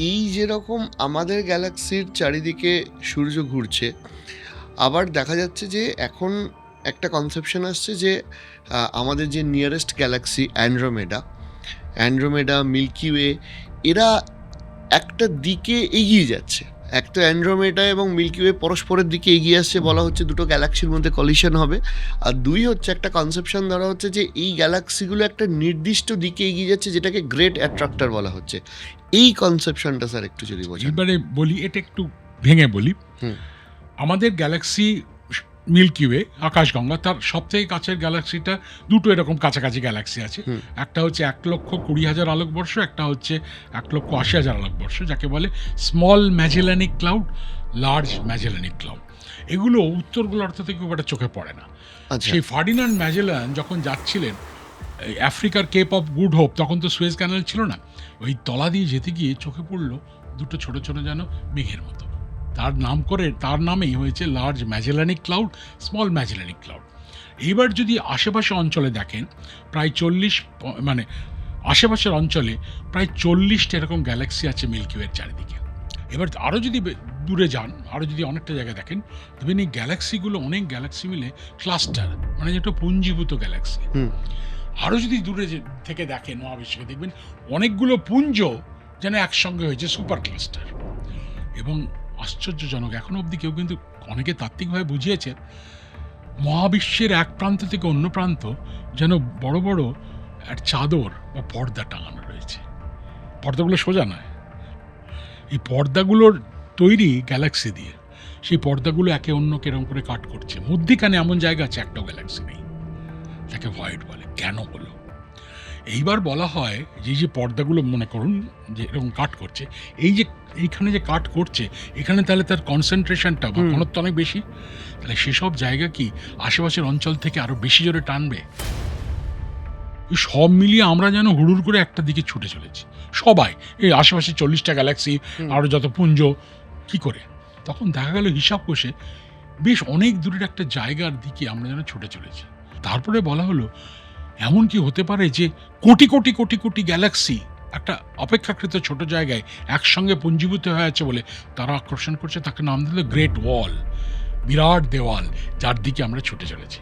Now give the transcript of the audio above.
এই যেরকম আমাদের গ্যালাক্সির চারিদিকে সূর্য ঘুরছে, আবার দেখা যাচ্ছে যে এখন একটা কনসেপশন আসছে যে আমাদের যে nearest galaxy Andromeda, Milky Way, এরা একটা দিকে এগিয়ে যাচ্ছে। এক তো অ্যান্ড্রোমেডা এবং মিল্কি ওয়ে পরস্পরের দিকে এগিয়ে আসছে, বলা হচ্ছে দুটো গ্যালাক্সির মধ্যে কলিশন হবে। আর দুই হচ্ছে একটা কনসেপশন ধরা হচ্ছে যে এই গ্যালাক্সিগুলো একটা নির্দিষ্ট দিকে এগিয়ে যাচ্ছে, যেটাকে গ্রেট অ্যাট্রাক্টর বলা হচ্ছে। এই কনসেপশনটা স্যার একটু যদি বোঝান। এবারে বলি, এটা একটু ভেঙে বলি। হুম। আমাদের গ্যালাক্সি মিল্কি ওয়ে, আকাশগঙ্গা, তার সবথেকে কাছের গ্যালাক্সিটা দুটো এরকম কাছাকাছি গ্যালাক্সি আছে। একটা হচ্ছে 1,20,000 আলোকবর্ষ, একটা হচ্ছে 1,80,000 আলোকবর্ষ, যাকে বলে স্মল ম্যাজেলানিক ক্লাউড, লার্জ ম্যাজেলানিক ক্লাউড। এগুলো উত্তর গোলার্ধ থেকে খুব একটা চোখে পড়ে না। আচ্ছা। সেই ফার্ডিনান্ড ম্যাজেলান যখন যাচ্ছিলেন এই আফ্রিকার কেপ অফ গুড হোপ, তখন তো সুয়েজ ক্যানেল ছিল না, ওই তলা দিয়ে যেতে গিয়ে চোখে পড়লো দুটো ছোট ছোট যেন মেঘের মতো। তার নামেই হয়েছে লার্জ ম্যাজেলানিক ক্লাউড, স্মল ম্যাজেলানিক ক্লাউড। এইবার যদি আশেপাশে অঞ্চলে দেখেন, প্রায় 40, মানে আশেপাশের অঞ্চলে প্রায় 40টা এরকম গ্যালাক্সি আছে মিল্কি ওয়ের চারিদিকে। এবার আরও যদি দূরে যান, আরও যদি অনেকটা জায়গা দেখেন, দেখবেন এই গ্যালাক্সিগুলো, অনেক গ্যালাক্সি মিলে ক্লাস্টার, মানে যেটা পুঞ্জীভূত গ্যালাক্সি। আরও যদি দূরে থেকে দেখেন মহাবিশ্বে, দেখবেন অনেকগুলো পুঞ্জ যেন একসঙ্গে হয়েছে সুপার ক্লাস্টার। এবং আশ্চর্যজনক, এখনো অবধি কেউ কিন্তু, অনেকে তাত্ত্বিকভাবে বুঝিয়েছে, মহাবিশ্বের এক প্রান্ত থেকে অন্য প্রান্ত যেন বড় বড় এক চাদর বা পর্দা টাঙানো রয়েছে। পর্দাগুলো সোজা নয়, এই পর্দাগুলোর তৈরি গ্যালাক্সি দিয়ে। সেই পর্দাগুলো একে অন্যকে এরকম করে কাট করছে। মধ্যিখানে এমন জায়গা আছে একটাও গ্যালাক্সি নেই, তাকে ভয়েড বলে। কেন হলো? এইবার বলা হয় যে পর্দাগুলো মনে করুন যে এরকম কাট করছে, এইখানে যে কাট করছে, এখানে তাহলে তার কনসেন্ট্রেশনটা বা ঘনত্ব অনেক বেশি, তাহলে সেসব জায়গা কি আশেপাশের অঞ্চল থেকে আরো বেশি জোরে টানবে? সব মিলিয়ে আমরা যেন হুড়ুর করে একটা দিকে ছুটে চলেছি সবাই, এই আশেপাশে 40টা গ্যালাক্সি, আরো যত পুঞ্জ। কি করে? তখন দেখা গেল হিসাব কষে বেশ অনেক দূরের একটা জায়গার দিকে আমরা যেন ছুটে চলেছি। তারপরে বলা হলো, এমন কি হতে পারে যে কোটি কোটি কোটি কোটি গ্যালাক্সি একটা অপেক্ষাকৃত ছোট জায়গায় একসঙ্গে পুঞ্জীভূত হয়ে আছে বলে তারা আকর্ষণ করছে। তাকে নাম দিল গ্রেট ওয়াল, বিরাট দেওয়াল, যার দিকে আমরা ছুটে চলেছি।